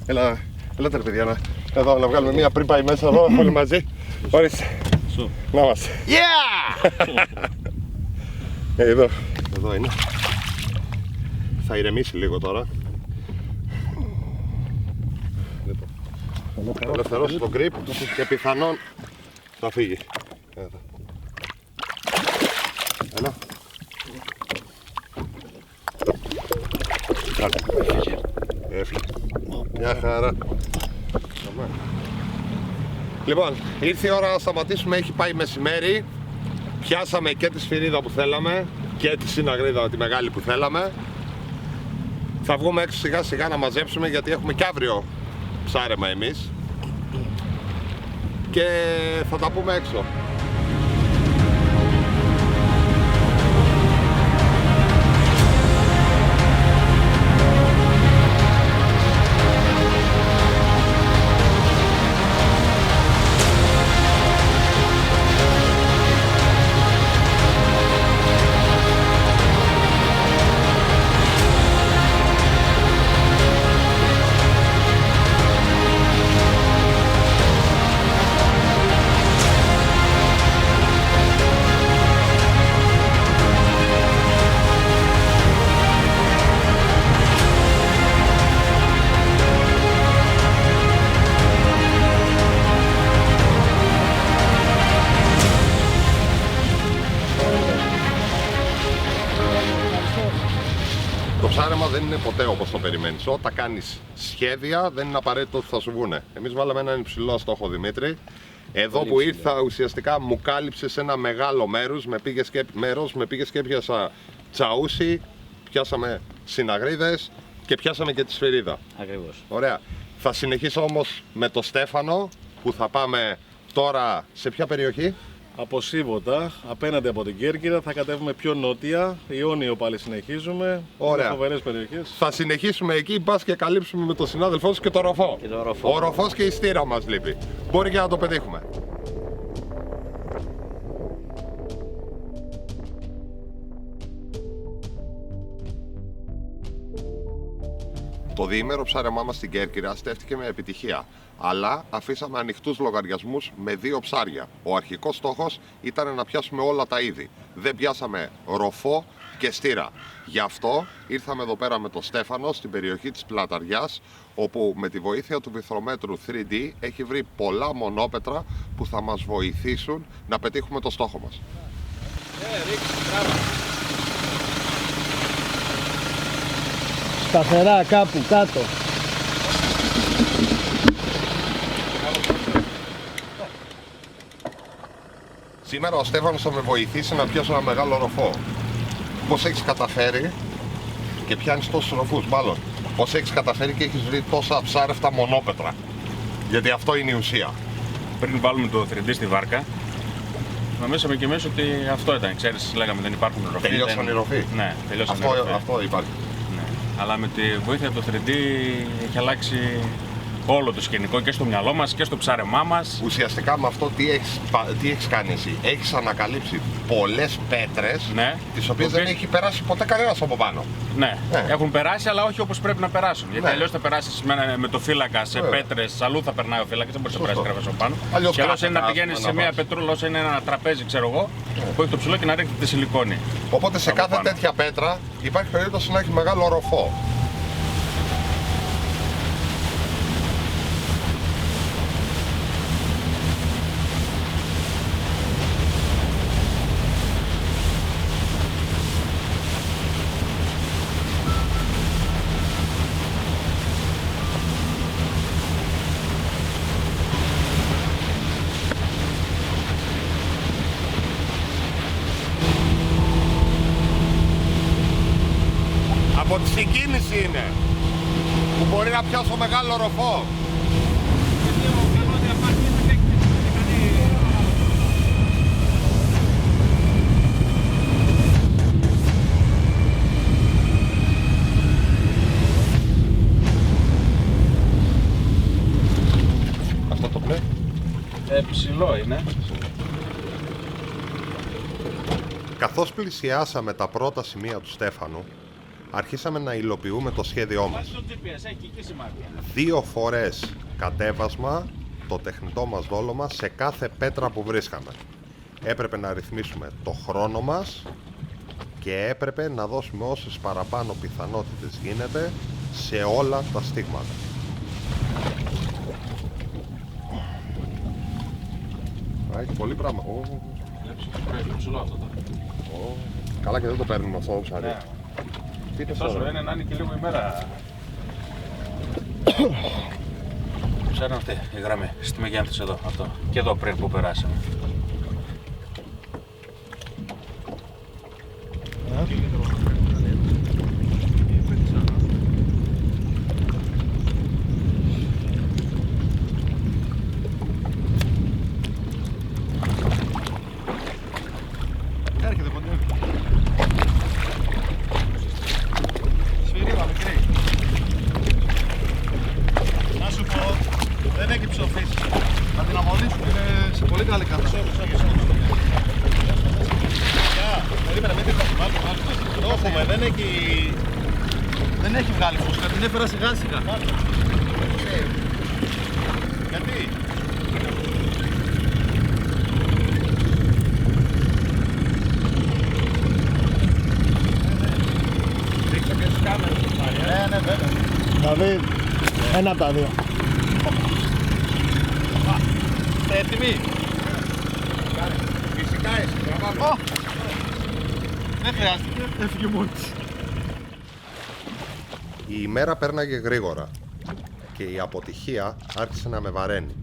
Έλα ρε παιδιά, εδώ να βγάλουμε μία πριν πάει μέσα εδώ όλοι μαζί. Ορίστε. Να είμαστε. Yeah! Εδώ είναι. Θα ηρεμήσει λίγο τώρα. Θα ελευθερώσει το grip και πιθανόν θα φύγει. Εδώ. Έλα. Έφυγε. Μια χαρά. Λοιπόν, ήρθε η ώρα να σταματήσουμε, έχει πάει μεσημέρι. Πιάσαμε και τη σφυρίδα που θέλαμε και τη συναγρίδα τη μεγάλη που θέλαμε. Θα βγούμε έξω σιγά σιγά να μαζέψουμε γιατί έχουμε και αύριο ψάρεμα εμείς. Και θα τα πούμε έξω. Το ψάρεμα δεν είναι ποτέ όπως το περιμένεις. Όταν κάνεις σχέδια δεν είναι απαραίτητο ότι θα σου βγουνε. Εμείς βάλαμε έναν υψηλό στόχο, Δημήτρη. Εδώ που ήρθα ουσιαστικά μου κάλυψε σε ένα μεγάλο μέρος, με πήγες και πιάσα τσαούσι, πιάσαμε συναγρίδες και πιάσαμε και τη σφυρίδα. Ακριβώς. Ωραία. Θα συνεχίσω όμως με το Στέφανο που θα πάμε τώρα σε ποια περιοχή? Από Σίβωτα, απέναντι από την Κέρκυρα, θα κατέβουμε πιο νότια. Ιόνιο πάλι συνεχίζουμε. Ωραία. Είναι φοβερές περιοχές. Θα συνεχίσουμε εκεί, πας και καλύψουμε με τον συνάδελφό σου και το ροφό. Και το ροφό. Ο ροφός και η στήρα μας λείπει. Μπορεί και να το πετύχουμε. Το διήμερο ψάρεμά μας στην Κέρκυρα στέφτηκε με επιτυχία, αλλά αφήσαμε ανοιχτούς λογαριασμούς με 2 ψάρια. Ο αρχικός στόχος ήταν να πιάσουμε όλα τα είδη. Δεν πιάσαμε ροφό και στήρα. Γι' αυτό ήρθαμε εδώ πέρα με τον Στέφανο στην περιοχή της Πλαταριάς, όπου με τη βοήθεια του βυθρομέτρου 3D έχει βρει πολλά μονόπετρα που θα μας βοηθήσουν να πετύχουμε το στόχο μας. Σταθερά κάπου κάτω. Σήμερα ο Στέφανος θα με βοηθήσει να πιάσω ένα μεγάλο ροφό. Πώς έχεις καταφέρει και πιάνεις τόσους ροφούς, μάλλον. Πώς έχεις καταφέρει και έχεις βρει τόσα ψάρευτα μονόπετρα. Γιατί αυτό είναι η ουσία. Πριν βάλουμε το 3D στη βάρκα, νομίζαμε και εμείς ότι αυτό ήταν. Ξέρεις, λέγαμε δεν υπάρχουν ροφή. Τελειώσαν οι ροφή. Ναι, τελειώσαν οι ροφή. Αυτό υπάρχει. Ναι. Αλλά με τη βοήθεια από το 3D έχει αλλάξει όλο το σκηνικό και στο μυαλό μας και στο ψάρεμά μας. Ουσιαστικά με αυτό τι έχεις κάνει εσύ? Έχεις ανακαλύψει πολλές πέτρες, Ναι. τις οποίες δεν έχει περάσει ποτέ κανένας από πάνω. Ναι, έχουν περάσει, αλλά όχι όπως πρέπει να περάσουν. Γιατί Ναι. αλλιώς θα περάσεις με το φύλακα σε πέτρες, αλλού θα περνάει ο φύλακας, δεν μπορείς να περάσει κρεβασό πάνω. Αλλιώς Και άλλο κάθετα, είναι να ας πηγαίνεις πούμε, σε να μια πας. πετρούλα, όσο είναι ένα τραπέζι, ξέρω εγώ, που έχει το ψηλό και να ρίχνει τη σιλικόνη. Οπότε σε Από κάθε πάνω. τέτοια πέτρα υπάρχει περίπτωση να έχει μεγάλο ροφό. Από τη συγκίνηση είναι. Που μπορεί να πιάσω μεγάλο ροφό. Αυτό το πλέ. Ψηλό είναι. Καθώς πλησιάσαμε τα πρώτα σημεία του Στέφανου, αρχίσαμε να υλοποιούμε το σχέδιό μας. 2 φορές κατέβασμα το τεχνητό μας δόλωμα σε κάθε πέτρα που βρίσκαμε. Έπρεπε να ρυθμίσουμε το χρόνο μας και έπρεπε να δώσουμε όσες παραπάνω πιθανότητες γίνεται σε όλα τα στίγματα. Έχει πολύ πράγμα. Ψηλό αυτό τώρα. Καλά και δεν το παίρνουμε αυτό το ψάρι. Τι είναι Τόσο αυτό, είναι να είναι και λίγο ημέρα. Ψάχνω αυτή η γραμμή, στη μεγένθηση εδώ, αυτό. Και εδώ πριν που περάσαμε. Έρχεται ποτέ. Σφυρίδα μικρή. Να σου πω, δεν έχει ψοφίσει. Θα την αμολύσουμε, είναι σε πολύ καλή κατάσταση. Περίμενε, μην την το έχουμε, δεν έχει βγάλει φούσκα, την έφερα σιγά σιγά. Γιατί? Ναι, βέβαια. Δηλαδή, ένα από τα δύο. Είστε έτοιμοι? Φυσικά εσύ, τραβάμε. Δεν χρειάστηκε, έφυγε μόνη της. Η ημέρα πέρναγε γρήγορα και η αποτυχία άρχισε να με βαραίνει.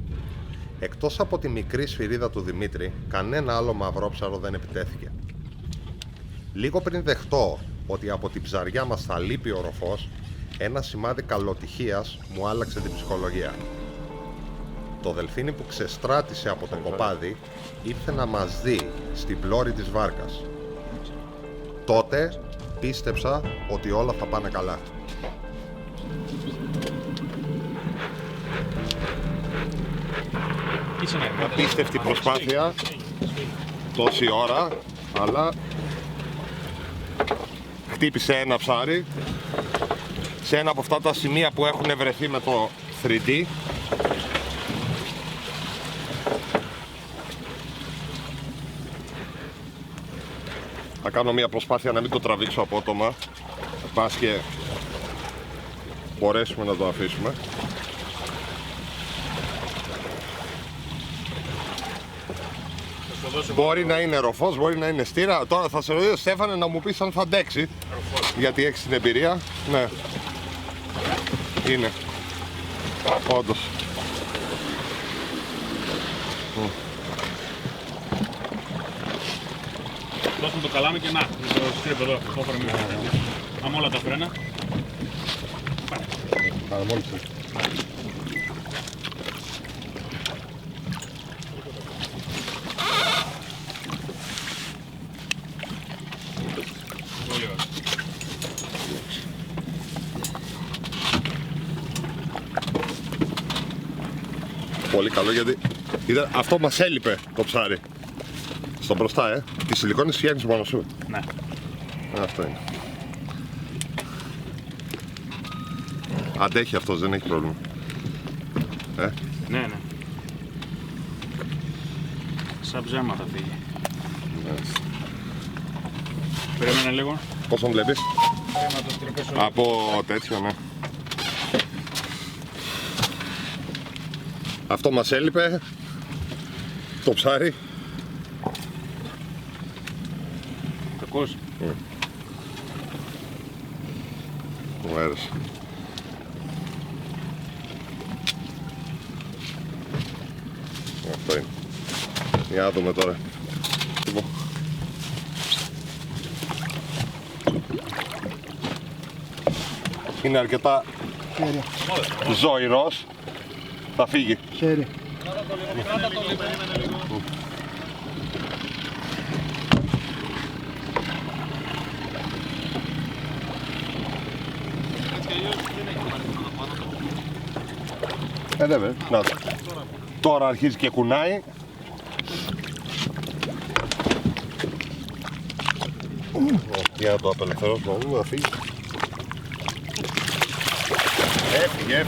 Εκτός από τη μικρή σφυρίδα του Δημήτρη, κανένα άλλο μαυρόψαρο δεν επιτέθηκε. Λίγο πριν δεχτώ ότι από την ψαριά μας θα λείπει ο ροφός, ένα σημάδι καλοτυχίας μου άλλαξε την ψυχολογία. Το δελφίνι που ξεστράτησε από το κοπάδι ήρθε να μας δει στην πλώρη της βάρκας. Τότε πίστεψα ότι όλα θα πάνε καλά. Απίστευτη προσπάθεια, τόση ώρα, αλλά χτύπησε ένα ψάρι σε ένα από αυτά τα σημεία που έχουν βρεθεί με το 3D. Θα κάνω μια προσπάθεια να μην το τραβήξω απότομα, πας και μπορέσουμε να το αφήσουμε. Μπορεί να είναι ροφός, μπορεί να είναι στήρα. Τώρα θα σε ρωτήσω, Στέφανε, να μου πεις αν θα αντέξει. Γιατί έχεις την εμπειρία. Ναι. Είναι. Όντως. Δώσουμε το καλάμι και να, το στρίβω εδώ, το φρένο. Άμα όλα τα φρένα. Παραμόλυσε. Πολύ ωραία. Πολύ καλό, γιατί αυτό μας έλειπε το ψάρι. Στο μπροστά, τη σιλικόνη φτιάχνεις μόνο σου. Ναι. Αυτό είναι. Αντέχει αυτός, δεν έχει πρόβλημα. Ναι, ναι. Σαν ψέμα θα φύγει. Περίμενε λίγο. Πώς τον βλέπεις? Πρέπει να το στριμπέσω. Από τέτοιο, ναι. Αυτό μας έλειπε. Το ψάρι. Το ακούς? Μου άρεσε. Αυτό είναι. Για να δούμε τώρα. είναι αρκετά ζώηρος. Θα φύγει. Χέρι. Ναι, να το. Τώρα αρχίζει και κουνάει. Για να το απελευθερώσουμε, να φύγει. Έφυγε.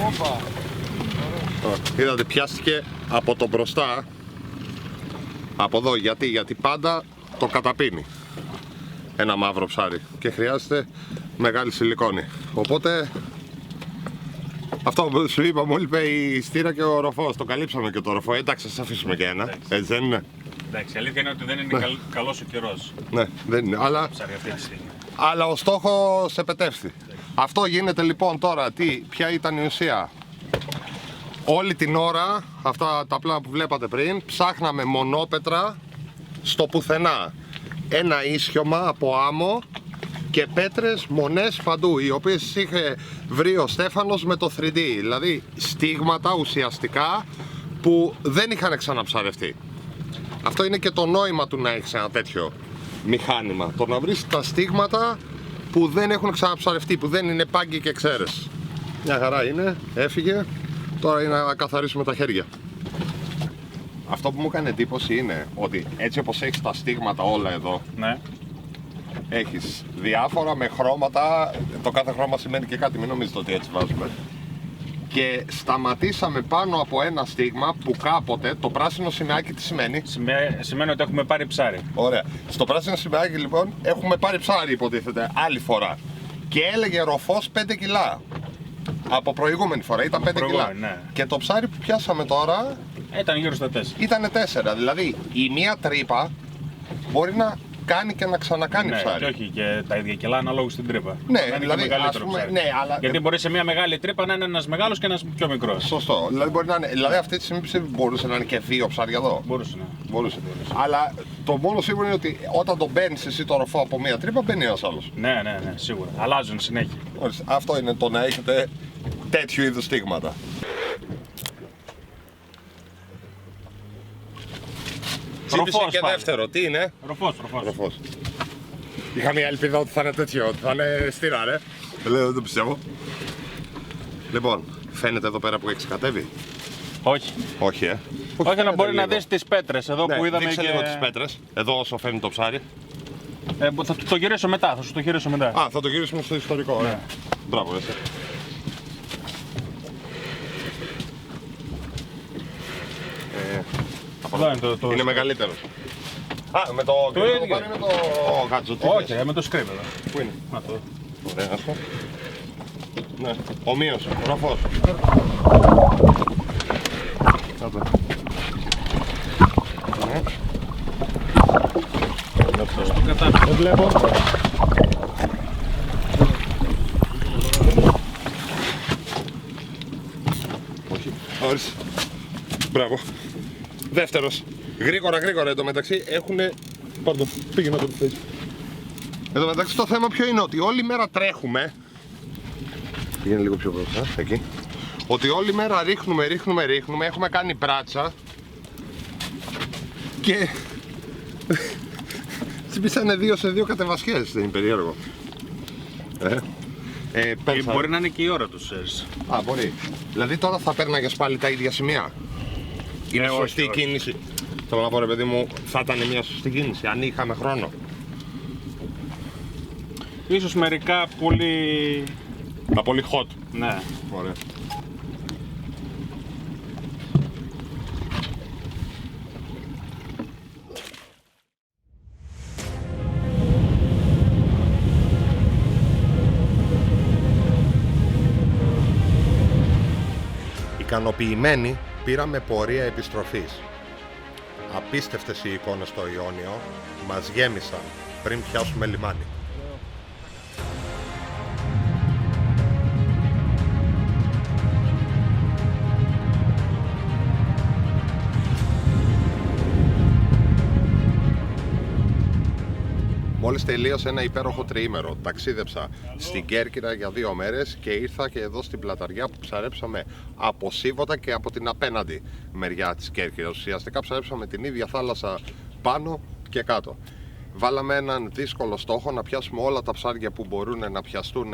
Είδατε, πιάστηκε από το μπροστά. Από εδώ, γιατί πάντα το καταπίνει ένα μαύρο ψάρι και χρειάζεται μεγάλη σιλικόνη. Οπότε αυτό που σου είπα, μου είπε η στήρα και ο ροφός. Το καλύψαμε και το ροφό. Εντάξει, σας αφήσουμε και ένα. Έτσι δεν είναι? Εντάξει, η αλήθεια είναι ότι δεν είναι καλός ο καιρός. Ναι, δεν είναι. Αλλά ο στόχος επετεύχθη. Αυτό γίνεται λοιπόν τώρα. Ποια ήταν η ουσία? Όλη την ώρα, αυτά τα πλάνα που βλέπατε πριν, ψάχναμε μονόπετρα στο πουθενά. Ένα ίσιωμα από άμμο και πέτρες, μονές παντού, οι οποίες είχε βρει ο Στέφανος με το 3D. Δηλαδή στίγματα ουσιαστικά που δεν είχαν ξαναψαρευτεί. Αυτό είναι και το νόημα του να έχεις ένα τέτοιο μηχάνημα. Το να βρεις τα στίγματα που δεν έχουν ξαναψαρευτεί, που δεν είναι πάγκοι και ξέρεις. Μια χαρά είναι, έφυγε. Τώρα είναι να καθαρίσουμε τα χέρια. Αυτό που μου έκανε εντύπωση είναι ότι έτσι όπως έχεις τα στίγματα όλα εδώ, ναι, έχεις διάφορα με χρώματα. Το κάθε χρώμα σημαίνει και κάτι, μην νομίζετε ότι έτσι βάζουμε. Και σταματήσαμε πάνω από ένα στίγμα που κάποτε το πράσινο σημαίακι τι σημαίνει? Σημαίνει ότι έχουμε πάρει ψάρι. Ωραία. Στο πράσινο σημαίακι λοιπόν έχουμε πάρει ψάρι, υποτίθεται, άλλη φορά. Και έλεγε ροφός 5 κιλά. Από προηγούμενη φορά ήταν 5 κιλά. Ναι. Και το ψάρι που πιάσαμε τώρα ήταν γύρω στα 4. Ήτανε 4. Δηλαδή η μία τρύπα μπορεί να κάνει και να ξανακάνει ψάρι. Και όχι και τα ίδια κιλά αναλόγως στην τρύπα. Ναι, είναι δηλαδή, και μεγαλύτερο ψάρι. ναι, αλλά... Γιατί μπορεί σε μια μεγάλη τρύπα να είναι ένας μεγάλος και ένας πιο μικρός. Σωστό. Δηλαδή, μπορεί να είναι... δηλαδή αυτή τη στιγμή μπορούσε να είναι και 2 ψάρια εδώ. Μπορούσε, ναι. Μπορούσε. Αλλά το μόνο σίγουρο είναι ότι όταν τον μπαίνεις εσύ το ροφό από μία τρύπα, μπαίνει ένας άλλος. Ναι, σίγουρα. Αλλάζουν συνέχεια. Αυτό είναι το να έχετε τέτοιου είδους στίγματα. Ψήφισε και πάλι. δεύτερο, τι είναι? Ροφός. Είχα μια ελπίδα ότι θα είναι τέτοιο, ότι θα είναι στήρα, ρε. Δεν το πιστεύω. Λοιπόν, φαίνεται εδώ πέρα που έχεις κατέβει. Όχι. Όχι, Όχι, αλλά μπορεί να δεις τις πέτρες εδώ που είδαμε. Δείξε λίγο τις πέτρες, εδώ όσο φαίνεται το ψάρι. Θα το γυρίσω μετά, θα σου το γυρίσω μετά. Α, θα το γυρίσουμε στο ιστορικό, ωραία. Μπράβο, εσύ. Εδώ είναι το Είναι μεγαλύτερο. Α, με το ίδιο. πάρει με το γάτζο. Όχι, με το σκρίπ εδώ. Πού είναι? Αυτό. Ωραία, αυτό. Ναι, ομοίως, ροφός. Κάτω. Ναι. Δεν βλέπω. Όχι, ορίστε. Μπράβο. Δεύτερος. Γρήγορα εντωμεταξύ έχουνε... Πάρτο, πήγε να το πεις. Εντωμεταξύ το θέμα ποιο είναι? Ότι όλη μέρα τρέχουμε. Πήγαινε λίγο πιο μπροστά, εκεί. Ότι όλη μέρα ρίχνουμε, έχουμε κάνει μπράτσα. Και... τσιμπήσανε 2 σε 2 κατεβασιές, δεν είναι περίεργο? Μπορεί να είναι και η ώρα τους, ξέρεις. Α, μπορεί. Δηλαδή τώρα θα παίρναγες πάλι τα ίδια σημεία? Είναι σωστή όχι. κίνηση? Θέλω να πω, ρε παιδί μου, θα ήταν μια σωστή κίνηση αν είχαμε χρόνο. Ίσως μερικά πολύ... Τα πολύ hot. Ναι. Ωραία. Ικανοποιημένοι πήραμε πορεία επιστροφής. Απίστευτες οι εικόνες στο Ιόνιο μας γέμισαν πριν πιάσουμε λιμάνι. Μόλις τελείωσε ένα υπέροχο τριήμερο. Ταξίδεψα στην Κέρκυρα για 2 μέρες και ήρθα και εδώ στην Πλαταριά που ψαρέψαμε από Σίβωτα και από την απέναντι μεριά της Κέρκυρας. Ουσιαστικά ψαρέψαμε την ίδια θάλασσα πάνω και κάτω. Βάλαμε έναν δύσκολο στόχο να πιάσουμε όλα τα ψάρια που μπορούν να πιαστούν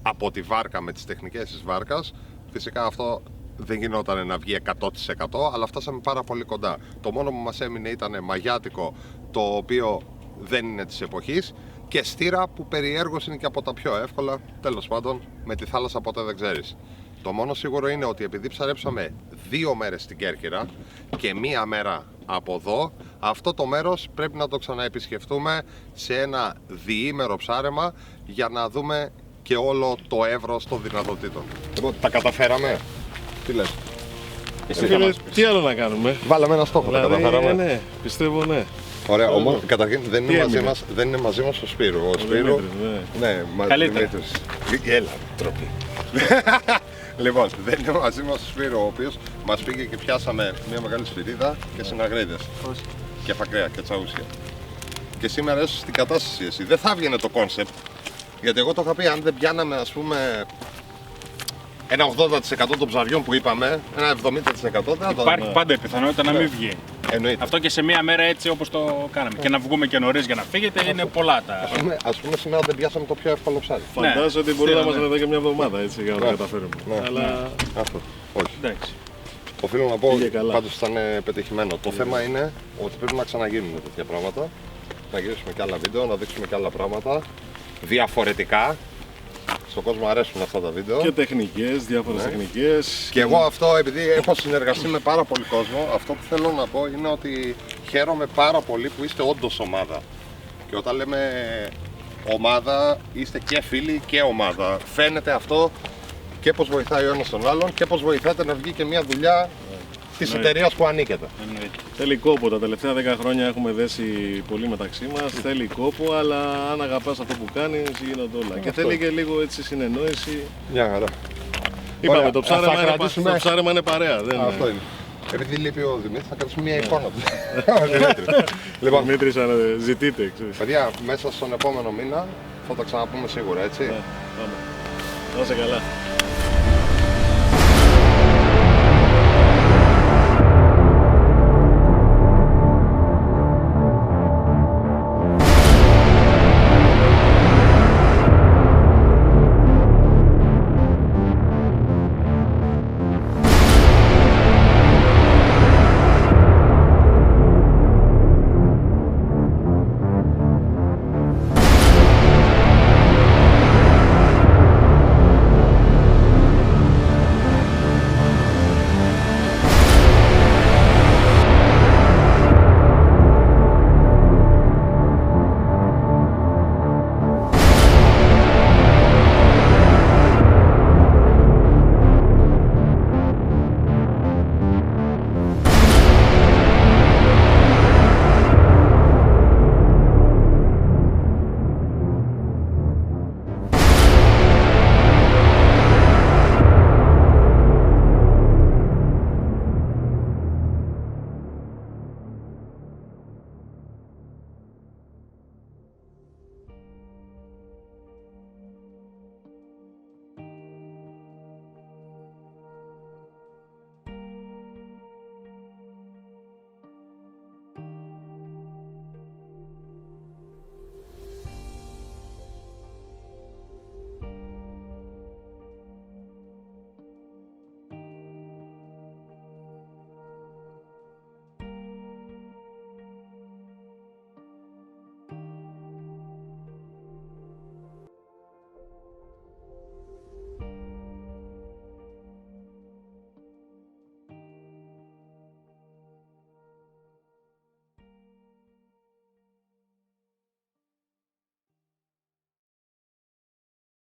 από τη βάρκα με τις τεχνικές της βάρκας. Φυσικά αυτό δεν γινόταν να βγει 100%, αλλά φτάσαμε πάρα πολύ κοντά. Το μόνο που μας έμεινε ήταν μαγιάτικο, το οποίο δεν είναι της εποχής, και στήρα που περιέργως είναι και από τα πιο εύκολα. Τέλος πάντων, με τη θάλασσα ποτέ δεν ξέρεις. Το μόνο σίγουρο είναι ότι επειδή ψαρέψαμε 2 μέρες στην Κέρκυρα και 1 μέρα από εδώ, αυτό το μέρος πρέπει να το ξαναεπισκεφτούμε σε ένα διήμερο ψάρεμα για να δούμε και όλο το εύρος των δυνατοτήτων. Λοιπόν, τα καταφέραμε. Τι λες? Φίλε, τι άλλο να κάνουμε. Βάλαμε ένα στόχο, τα καταφέραμε. Ναι, πιστεύω ναι. Ωραία, όμως καταρχήν δεν είναι μαζί μας ο Σπύρου. Ο Σπύρου, ναι, Δημήτρης. Έλα, τροπή. Λοιπόν, δεν είναι μαζί μας ο Σπύρο, ο οποίος μας πήγε και πιάσαμε μια μεγάλη σφυρίδα και συναγρίδες. Και φακρέα και τσαούσια. Και σήμερα έσαι στην κατάσταση εσύ. Δεν θα έβγαινε το κόνσεπτ. Γιατί εγώ το είχα πει, αν δεν πιάναμε, ας πούμε, ένα 80% των ψαριών που είπαμε, ένα 70% δεν θα το. Υπάρχει πάντα η πιθανότητα να μην βγει. Εννοείται. Αυτό και σε 1 μέρα έτσι όπως το κάναμε. Και να βγούμε και νωρίς για να φύγετε είναι πολλά τα. Ας πούμε σήμερα δεν πιάσαμε το πιο εύκολο ψάρι. Φαντάζομαι ότι μπορεί να είμαστε εδώ και 1 εβδομάδα έτσι για να το καταφέρουμε. Αλλά αυτό. Όχι. Εντάξει. Οφείλω να πω ότι πάντως ήταν πετυχημένο. Το θέμα είναι ότι πρέπει να ξαναγίνουν τέτοια πράγματα. Να γυρίσουμε και άλλα βίντεο, να δείξουμε και άλλα πράγματα διαφορετικά. Στον κόσμο αρέσουν αυτά τα βίντεο. Και τεχνικές, διάφορες τεχνικές. Και εγώ αυτό, επειδή έχω συνεργαστεί με πάρα πολύ κόσμο, αυτό που θέλω να πω είναι ότι χαίρομαι πάρα πολύ που είστε όντως ομάδα. Και όταν λέμε ομάδα, είστε και φίλοι και ομάδα. Φαίνεται αυτό και πώς βοηθάει ο ένας τον άλλον και πώς βοηθάτε να βγει και μια δουλειά της εταιρείας που ανήκετε. Θέλει κόπο. Τα τελευταία 10 χρόνια έχουμε δέσει πολύ μεταξύ μας. Θέλει κόπο, αλλά αν αγαπάς αυτό που κάνεις, γίνονται όλα. Και θέλει και λίγο έτσι συνεννόηση. Μια χαρά. Είπαμε, Ωραία, το ψάρεμα είναι παρέα. Δεν αυτό είναι. Επειδή λείπει ο Δημήτρης, θα κρατήσουμε μια εικόνα του. Λοιπόν, Δημήτρης, ζητείτε. παιδιά, μέσα στον επόμενο μήνα θα τα ξαναπούμε σίγουρα, έτσι. Πάμε. Να είσαι καλά.